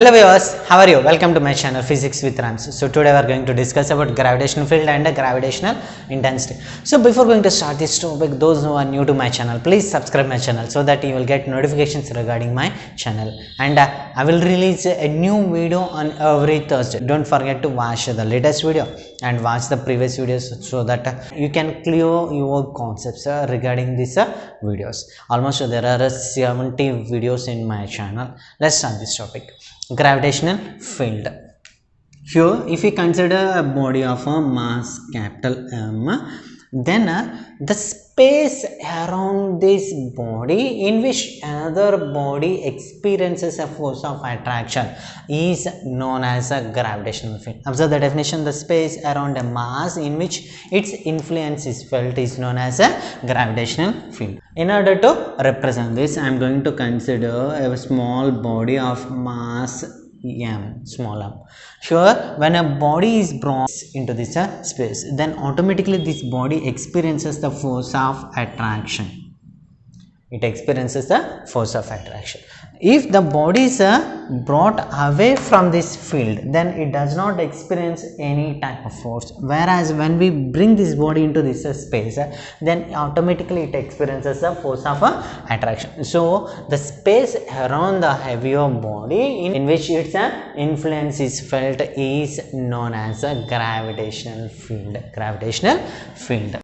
Hello viewers, how are you? Welcome to my channel Physics with Rams. So today we are going to discuss about gravitational field and gravitational intensity. So before going to start this topic, those who are new to my channel, please subscribe my channel so that you will get notifications regarding my channel. And I will release a new video on every Thursday. Don't forget to watch the latest video and watch the previous videos so that you can clear your concepts regarding these videos. Almost there are 70 videos in my channel. Let's start this topic. Gravitational field. Here if we consider a body of a mass capital M, then the space around this body in which another body experiences a force of attraction is known as a gravitational field. Observe the definition: the space around a mass in which its influence is felt is known as a gravitational field. In order to represent this, I am going to consider a small body of mass m, small m. Here when a body is brought into this space, then automatically this body experiences the force of attraction. It experiences the force of attraction. If the body is brought away from this field, then it does not experience any type of force, whereas when we bring this body into this space, then automatically it experiences the force of attraction. So the space around the heavier body in which its influence is felt is known as a gravitational field. Gravitational field.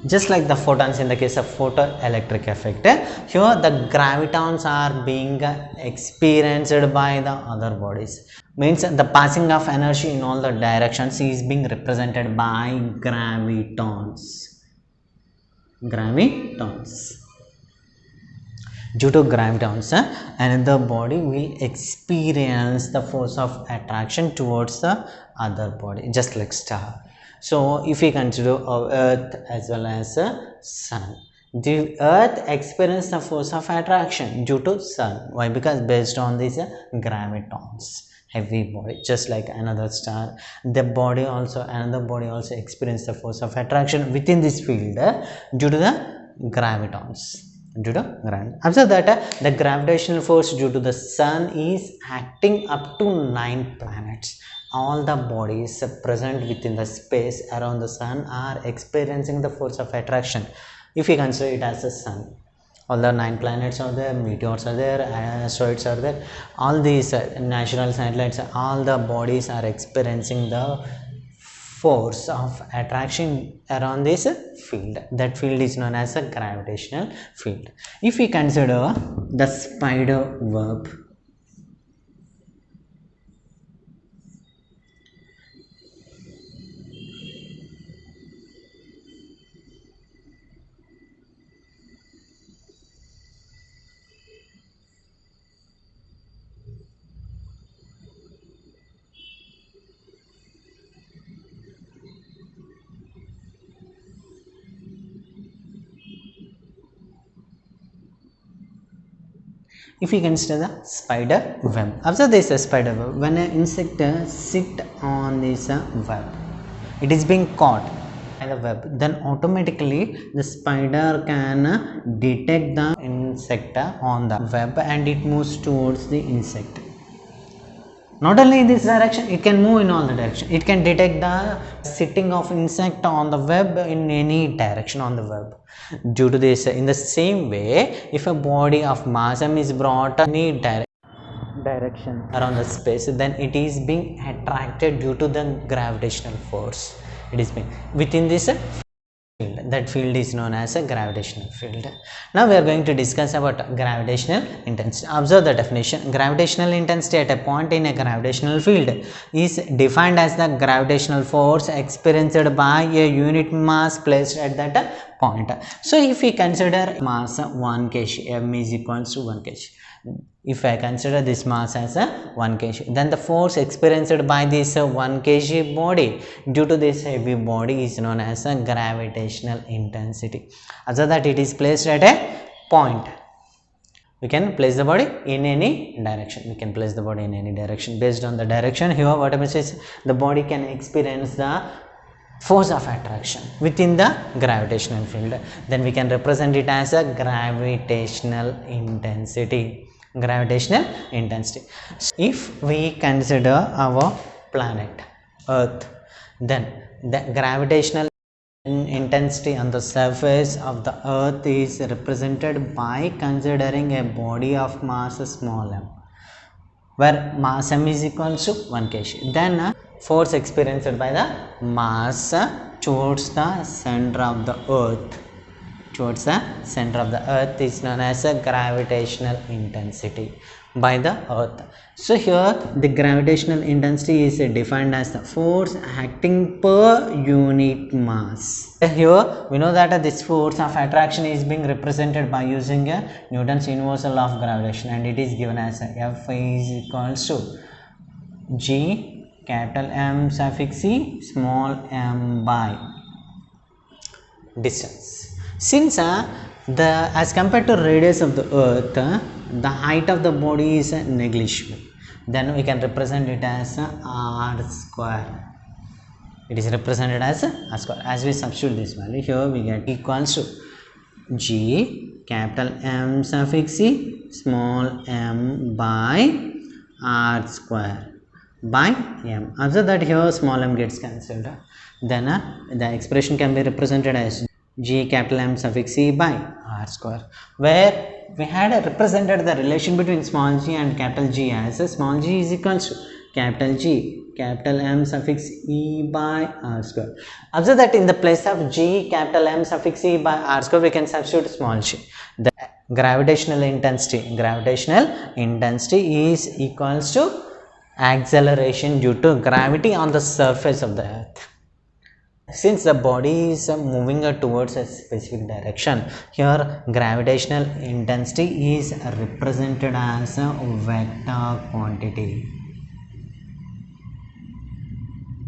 Just like the photons in the case of photoelectric effect, here the gravitons are being experienced by the other bodies. Means the passing of energy in all the directions is being represented by gravitons. Gravitons. Due to gravitons, another body will experience the force of attraction towards the other body, just like star. So if we consider our earth as well as sun, the earth experiences the force of attraction due to sun. Why? Because based on these gravitons, heavy body, just like another star, the body also, another body also experiences the force of attraction within this field due to the gravitons. Due to gravity. Observe that the gravitational force due to the sun is acting up to 9 planets. All the bodies present within the space around the sun are experiencing the force of attraction. If we consider it as a sun, all the 9 planets are there, meteors are there, asteroids are there, all these natural satellites, all the bodies are experiencing the force of attraction around this field. That field is known as a gravitational field. If we consider the spider web, if we consider the spider web, observe this spider web. When an insect sit on this web, it is being caught by the web, then automatically the spider can detect the insect on the web and it moves towards the insect. Not only in this direction, it can move in all the direction. It can detect the sitting of insect on the web in any direction on the web. Due to this, in the same way, if a body of mass m is brought in any direction around the space, then it is being attracted due to the gravitational force. It is being within this field. That field is known as a gravitational field. Now we are going to discuss about gravitational intensity. Observe the definition. Gravitational intensity at a point in a gravitational field is defined as the gravitational force experienced by a unit mass placed at that point. So if we consider mass 1 kg, m is equals to 1 kg. If I consider this mass as a 1 kg, then the force experienced by this 1 kg body due to this heavy body is known as a gravitational intensity. Observe that it is placed at a point. We can place the body in any direction. We can place the body in any direction. Based on the direction, here what happens is the body can experience the force of attraction within the gravitational field. Then we can represent it as a gravitational intensity. Gravitational intensity. If we consider our planet Earth, then the gravitational intensity on the surface of the Earth is represented by considering a body of mass small m, where mass m is equal to 1 kg. Then force experienced by the mass towards the center of the Earth, towards the center of the Earth is known as a gravitational intensity by the Earth. So here the gravitational intensity is defined as the force acting per unit mass. Here we know that this force of attraction is being represented by using a Newton's universal law of gravitation, and it is given as F is equals to G capital M suffix E small m by distance. Since as compared to radius of the Earth, the height of the body is negligible, then we can represent it as r square. It is represented as r square. As we substitute this value here, we get equals to G capital M suffix E small m by r square by m. Observe that here small m gets cancelled. Then the expression can be represented as G capital M suffix E by r square, where we had represented the relation between small g and capital G as small g is equals to capital G capital M suffix E by r square. Observe that in the place of G capital M suffix E by r square, we can substitute small g. The gravitational intensity is equals to acceleration due to gravity on the surface of the Earth. Since the body is moving towards a specific direction, here gravitational intensity is represented as a vector quantity.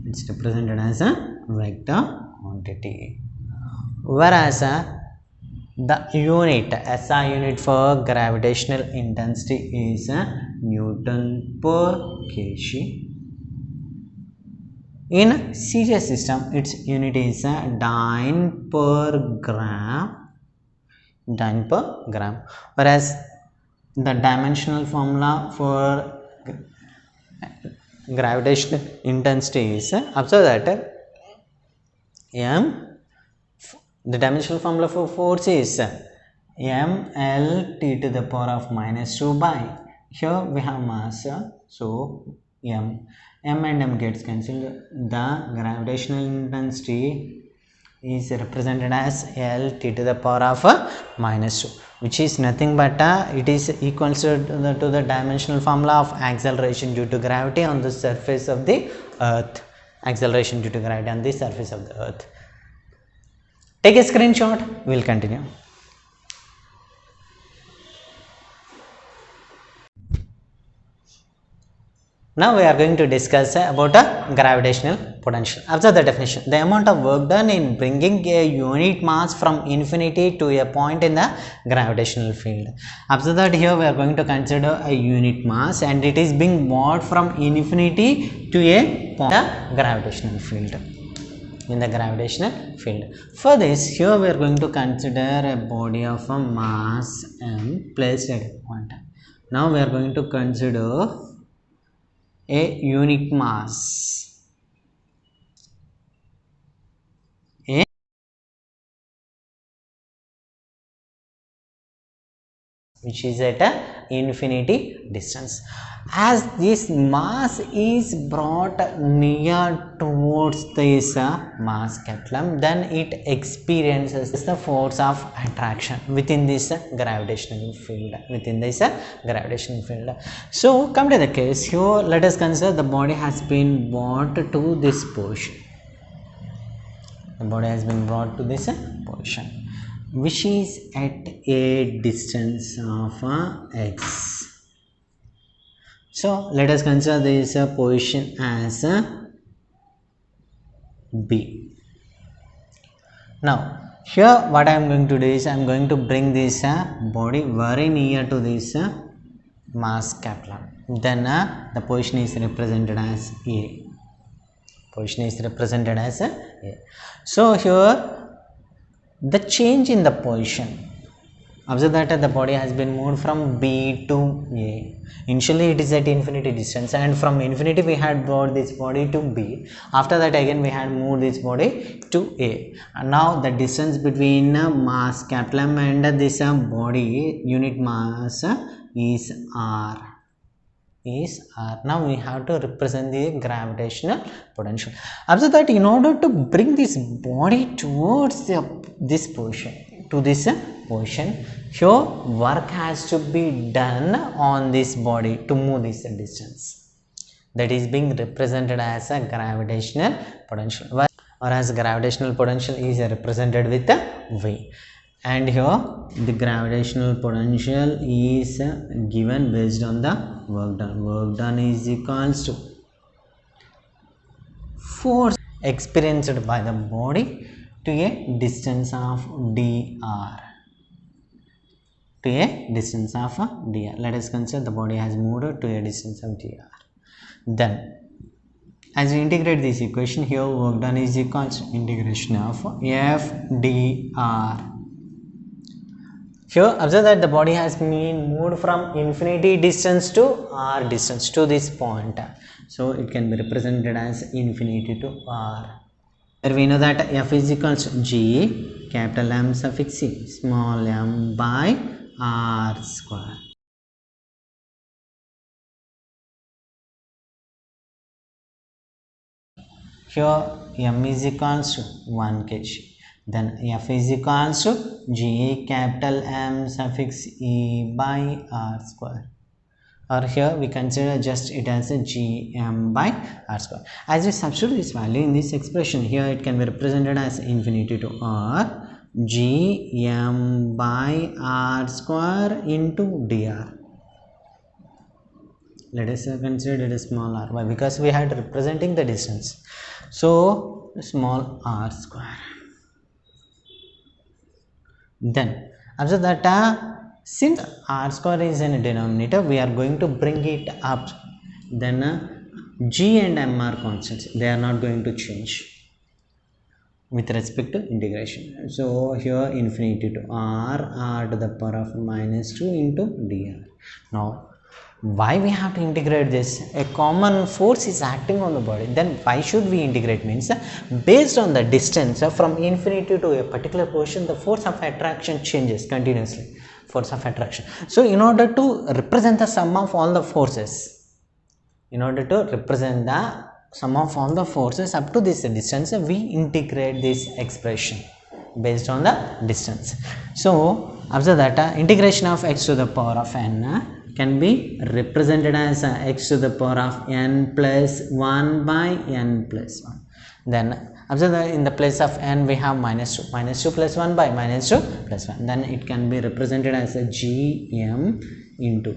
It's represented as a vector quantity, whereas the unit SI unit for gravitational intensity is Newton per kg. In serious system, its unit is dyne per gram, whereas the dimensional formula for gravitational intensity is, observe that m, the dimensional formula for force is mlt to the power of -2 by, here we have mass, so m and m gets cancelled. The gravitational intensity is represented as L t to the power of -2, which is nothing but it is equal to the dimensional formula of acceleration due to gravity on the surface of the Earth. Acceleration due to gravity on the surface of the Earth. Take a screenshot. We will continue. Now we are going to discuss about a gravitational potential. Observe the definition. The amount of work done in bringing a unit mass from infinity to a point in the gravitational field. Observe that here we are going to consider a unit mass, and it is being moved from infinity to a point in the gravitational field. In the gravitational field. For this, here we are going to consider a body of a mass m placed at a point. Now we are going to consider a unit mass, which is at a infinity distance. As this mass is brought near towards this mass capital, then it experiences the force of attraction within this gravitational field. So come to the case here. Let us consider the body has been brought to this position. Which is at a distance of x. So let us consider this position as B. Now here what I am going to do is I am going to bring this body very near to this mass capital. Then the position is represented as A. Position is represented as a. So here the change in the position. Observe that the body has been moved from B to A. Initially it is at infinity distance, and from infinity we had brought this body to B. After that again we had moved this body to A. And now the distance between mass capital M and this body unit mass is R. Now we have to represent the gravitational potential. Observe that in order to bring this body towards this position, to this position, here work has to be done on this body to move this distance. That is being represented as a gravitational potential, whereas gravitational potential is represented with a V. And here the gravitational potential is given based on the work done. Work done is equals to force experienced by the body to a distance of dr. To a distance of dr. Let us consider the body has moved to a distance of dr. Then as we integrate this equation, here work done is equals to integration of f dr. Here observe that the body has been moved from infinity distance to r distance to this point. So it can be represented as infinity to r. Here we know that f is equals to g capital M suffix c small m by r square. Here m is equals to 1 kg. Then f is equals to g capital M suffix e by r square. Or here we consider just it as a gm by r square. As we substitute this value in this expression, here it can be represented as infinity to r gm by r square into dr. Let us consider it as small r. Why? Because we had representing the distance. So small r square. Then observe that since r square is in a denominator, we are going to bring it up. Then g and m are constants. They are not going to change with respect to integration. So here infinity to r to the power of minus 2 into dr. Now why we have to integrate this? A common force is acting on the body. Then why should we integrate? Means based on the distance from infinity to a particular portion, the force of attraction changes continuously. Force of attraction. So in order to represent the sum of all the forces, up to this distance, we integrate this expression based on the distance. So observe that integration of x to the power of n can be represented as x to the power of n plus 1 by n plus 1. Then observe that in the place of n we have minus 2. Minus 2 plus 1 by minus 2 plus 1. Then it can be represented as a gm into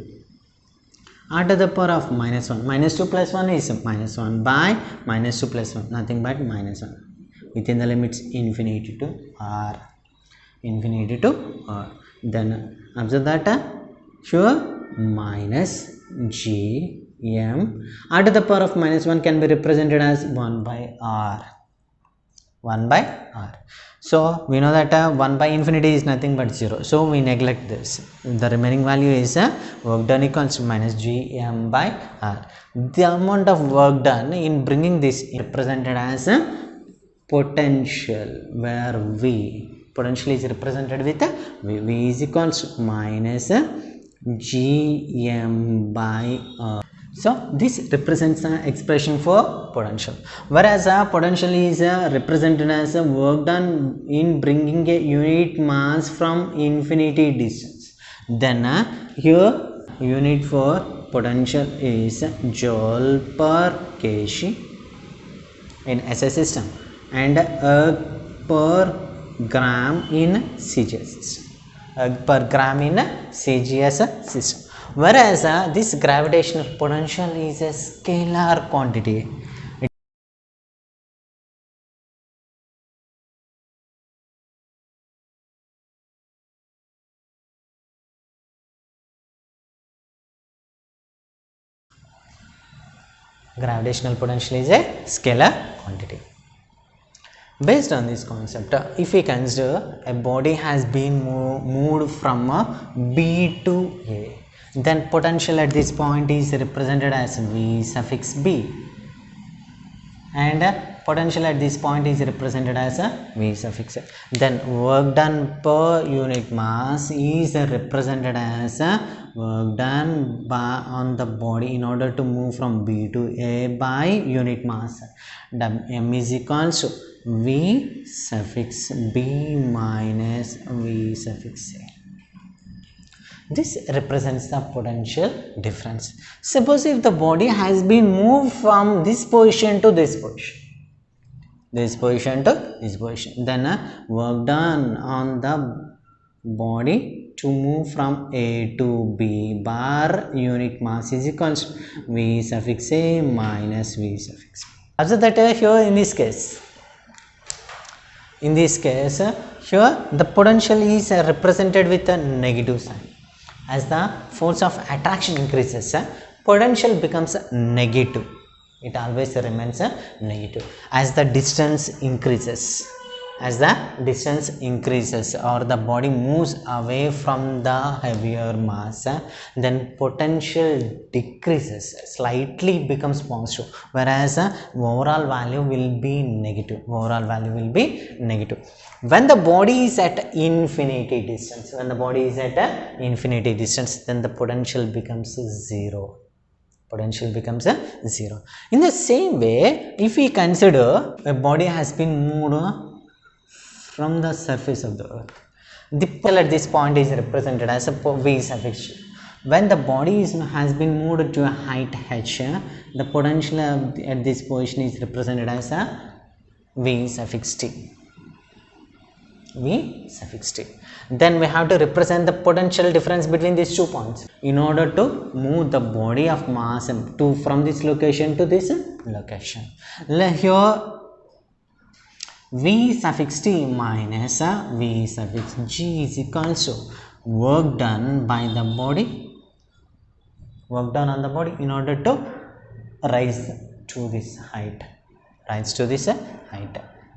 r to the power of minus 1. Minus 2 plus 1 is minus 1 by minus 2 plus 1. Nothing but minus 1. Within the limits infinity to r. Infinity to r. Then observe that here minus g m r to the power of minus 1 can be represented as 1 by r. 1 by r. So we know that 1 by infinity is nothing but 0. So we neglect this. The remaining value is work done equals to minus g m by r. The amount of work done in bringing this represented as potential, where v potential is represented with v is equals to minus gm by r. So this represents an expression for potential, whereas potential is represented as work done in bringing a unit mass from infinity distance. Then here unit for potential is joule per kg in SI system and per gram in CGS system. Per gram in CGS system. Whereas this gravitational potential is a scalar quantity. Gravitational potential is a scalar quantity. Based on this concept, if we consider a body has been moved from B to A, then potential at this point is represented as V suffix B, and potential at this point is represented as V suffix A. Then work done per unit mass is represented as work done on the body in order to move from B to A by unit mass. M is equals to V suffix B minus V suffix A. This represents the potential difference. Suppose if the body has been moved from this position to this position, then work done on the body to move from A to B bar unit mass is equals to V suffix A minus V suffix B. Observe that here in this case, here the potential is represented with a negative sign. As the force of attraction increases, potential becomes negative. It always remains negative. As the distance increases, or the body moves away from the heavier mass, then potential decreases, slightly becomes positive, whereas overall value will be negative. When the body is at infinity distance, then the potential becomes zero. In the same way, if we consider a body has been moved from the surface of the earth, the potential at this point is represented as a V suffix G. When the body has been moved to a height h, the potential at this position is represented as a V suffix T. Then we have to represent the potential difference between these 2 points in order to move the body of mass from this location to this location. Here V suffix T minus V suffix G is equals to work done on the body in order to rise to this height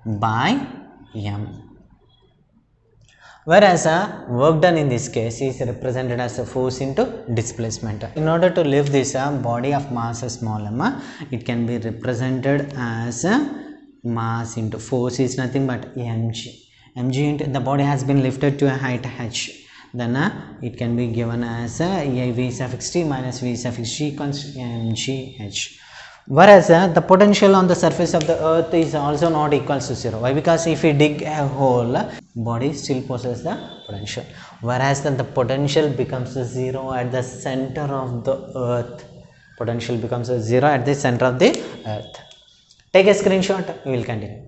by M. Whereas work done in this case is represented as a force into displacement. In order to lift this body of mass small m, it can be represented as mass into force is nothing but mg. Into the body has been lifted to a height h. Then it can be given as V suffix T minus V suffix G equals mgh. Whereas the potential on the surface of the earth is also not equals to 0. Why? Because if we dig a hole, body still possesses the potential. Whereas the potential becomes 0 at the center of the earth. Take a screenshot, we will continue.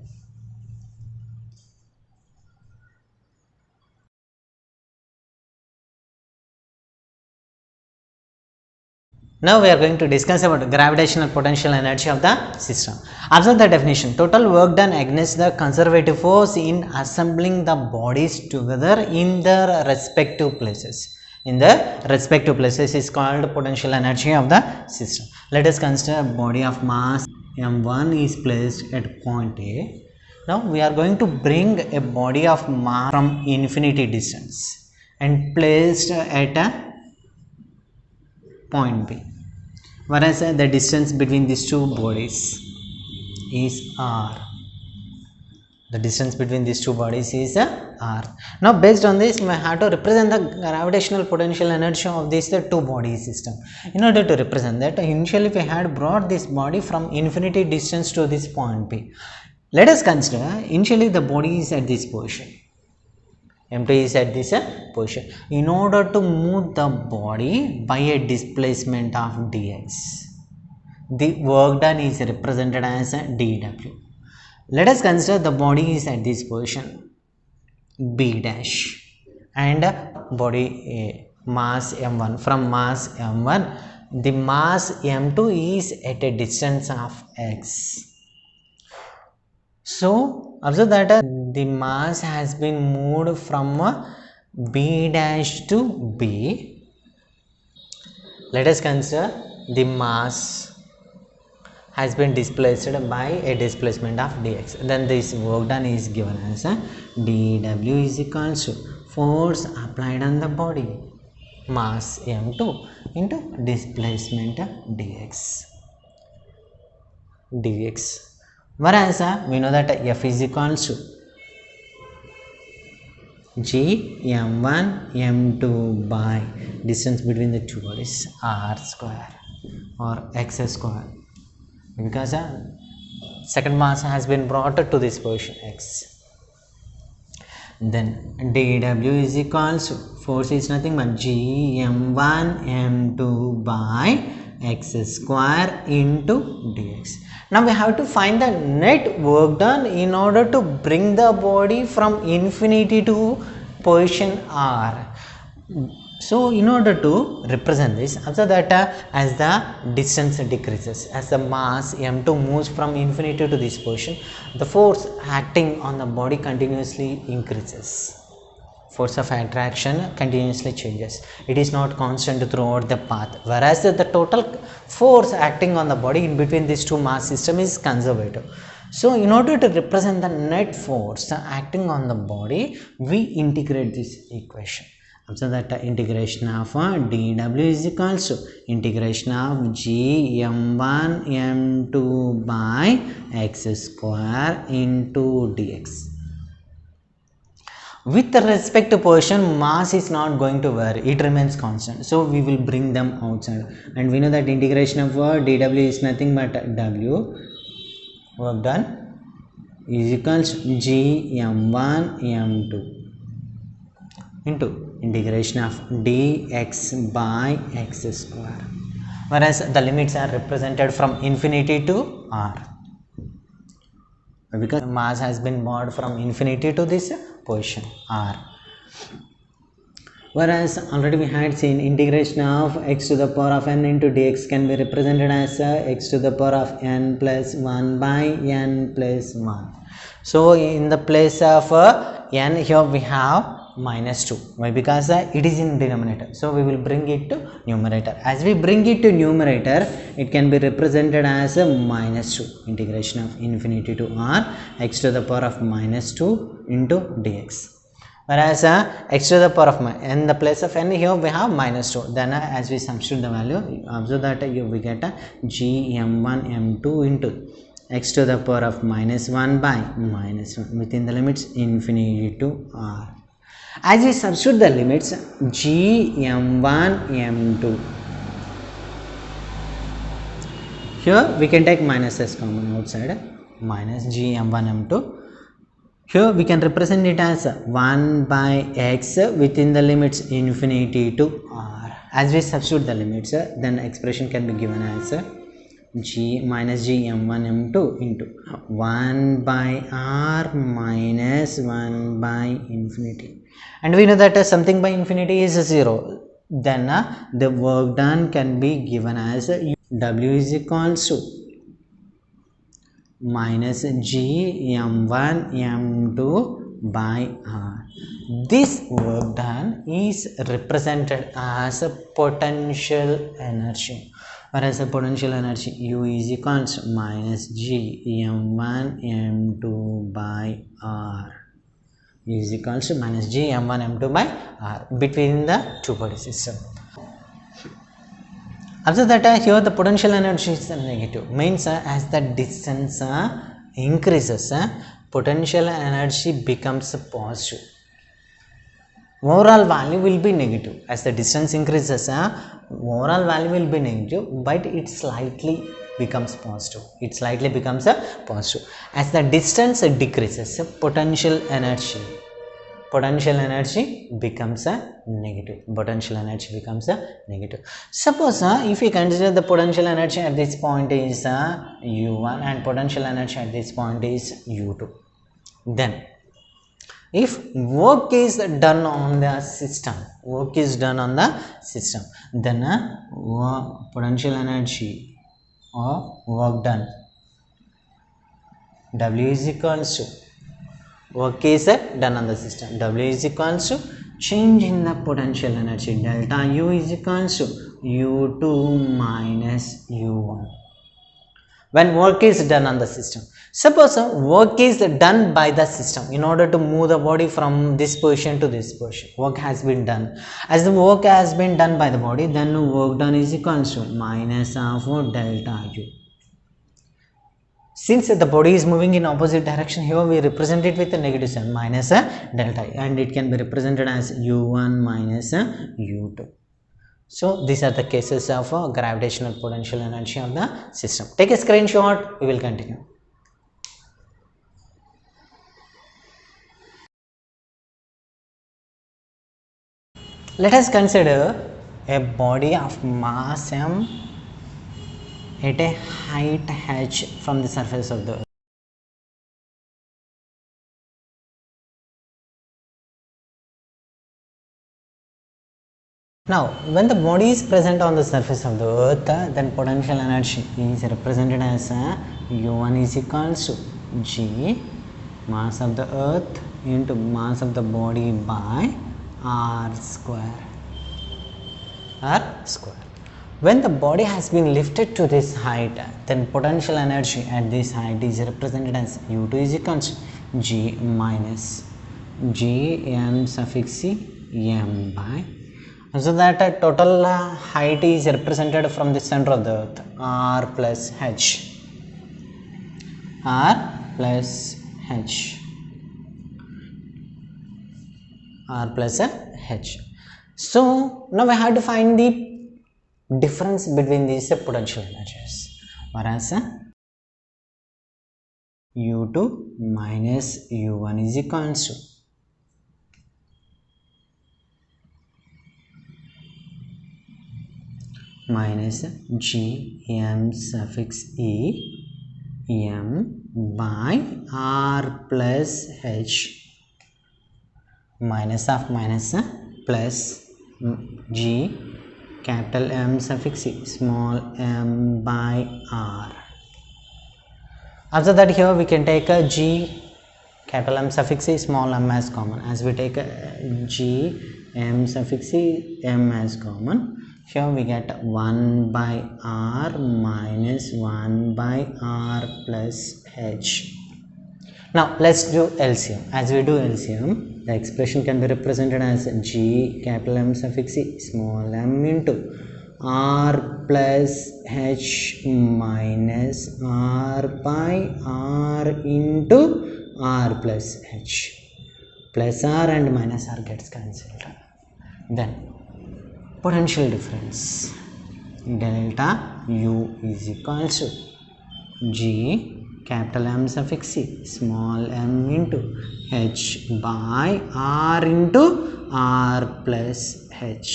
Now we are going to discuss about gravitational potential energy of the system. Observe the definition. Total work done against the conservative force in assembling the bodies together in their respective places. Is called potential energy of the system. Let us consider a body of mass m1 is placed at point A. Now we are going to bring a body of mass from infinity distance and placed at a point B, whereas the distance between these two bodies is r. Now based on this, we have to represent the gravitational potential energy of these two body system. In order to represent that, initially we had brought this body from infinity distance to this point B. Let us consider initially the body is at this position. M2 is at this position. In order to move the body by a displacement of dx, the work done is represented as dw. Let us consider the body is at this position B dash and body A, mass m1. From mass m1, the mass m2 is at a distance of x. So observe that the mass has been moved from B dash to B. Let us consider the mass has been displaced by a displacement of dx. Then this work done is given as a dw is equals to force applied on the body mass m2 into displacement dx. Whereas we know that f is equals to g m1 m2 by distance between the two bodies r square or x square, because second mass has been brought to this position x. Then dw is equals to force is nothing but g m1 m2 by x square into dx. Now we have to find the net work done in order to bring the body from infinity to position r. So in order to represent this, observe that as the distance decreases, as the mass m2 moves from infinity to this position, the force acting on the body continuously increases. Force of attraction continuously changes. It is not constant throughout the path, whereas the total force acting on the body in between these two mass system is conservative. So in order to represent the net force acting on the body, we integrate this equation. Observe that integration of dw is equals to integration of g m1 m2 by x square into dx. With respect to position, mass is not going to vary, it remains constant. So we will bring them outside, and we know that integration of dw is nothing but w work done is equals to g m1 m2 into integration of dx by x square, whereas the limits are represented from infinity to r, because mass has been moved from infinity to this position r. Whereas already we had seen integration of x to the power of n into dx can be represented as x to the power of n plus 1 by n plus 1. So in the place of n, here we have minus 2. Why? Because it is in denominator, so we will bring it to numerator. As we bring it to numerator, it can be represented as minus 2, integration of infinity to r x to the power of minus 2 into dx. Whereas x to the power of in the place of n, here we have minus 2. Then as we substitute the value, observe that we get g m1 m2 into x to the power of minus 1 by minus 1 within the limits infinity to r. As we substitute the limits, g m1 m2, here we can take minus s common outside, minus g m1 m2. Here we can represent it as 1 by x within the limits infinity to r. As we substitute the limits, then expression can be given as g minus g m1 m2 into 1 by r minus 1 by infinity. And we know that something by infinity is 0. Then the work done can be given as w is equals to minus g m1 m2 by r. This work done is represented as a potential energy, whereas the potential energy u is equals to minus g m1 m2 by r, u is equals to minus g m1 m2 by r between the two body system. Observe that here the potential energy is negative, means as the distance increases, potential energy becomes positive. Overall value will be negative. As the distance increases, overall value will be negative, but it slightly becomes positive. It slightly becomes positive. As the distance decreases, potential energy becomes negative. Potential energy becomes negative. Suppose if we consider the potential energy at this point is u1 and potential energy at this point is u2, then if work is done on the system, then potential energy or work done w is equals to work is done on the system, w is equals to change in the potential energy, delta u is equals to u2 minus u1. when work is done on the system. Suppose work is done by the system in order to move the body from this position to this position. Work has been done. As the work has been done by the body, then work done is equals to minus of delta u. Since the body is moving in opposite direction, here we represent it with a negative sign minus delta, and it can be represented as u1 minus u2. So these are the cases of gravitational potential energy of the system. Take a screenshot. We will continue. Let us consider a body of mass m at a height h from the surface of the earth. Now, when the body is present on the surface of the earth, then potential energy is represented as u1 is equals to g mass of the earth into mass of the body by r square. When the body has been lifted to this height, then potential energy at this height is represented as u2 is equals to g minus g m suffix c m by, so that total height is represented from the center of the earth, r plus h. So now we have to find the difference between these potential energies, whereas u2 minus u1 is equals to minus g m suffix e m by r plus h minus of minus plus g capital M suffix e small m by r. After that, here we can take a g capital M suffix e small m as common. As we take a g m suffix e m as common, here we get 1 by r minus 1 by r plus h. Now let's do LCM. As we do LCM, the expression can be represented as g capital M suffix e small m into r plus h minus r by r into r plus h. Plus r and minus r gets cancelled. Then potential difference delta u is equals to g capital M suffix e small m into h by r into r plus h.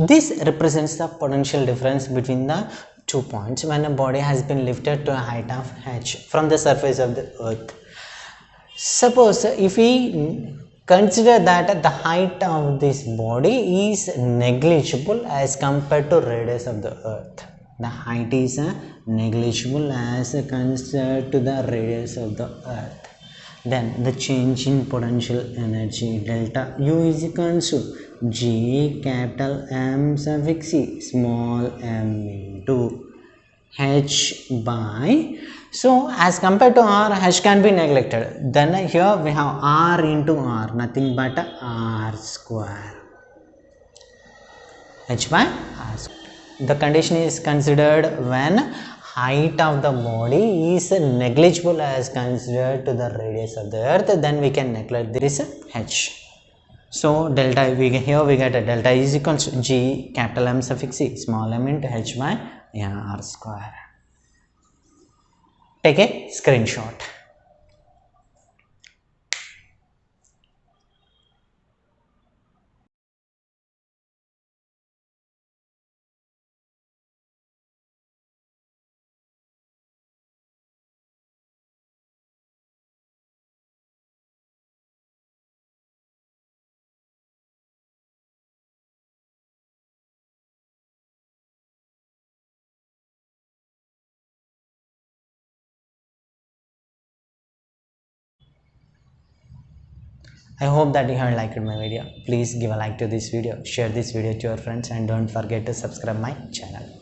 This represents the potential difference between the 2 points when a body has been lifted to a height of h from the surface of the earth. Suppose if we consider that the height of this body is negligible as compared to radius of the earth. The height is negligible as compared to the radius of the earth. Then the change in potential energy delta u is equals to g capital M suffix e small m into h by, so as compared to r, h can be neglected. Then here we have r into r, nothing but r square, h by r square. The condition is considered when height of the body is negligible as considered to the radius of the earth, then we can neglect this h. So delta, here we get a delta is equals to g capital M suffix e small m into h by r square. Take a screenshot. I hope that you have liked my video. Please give a like to this video, share this video to your friends, and don't forget to subscribe my channel.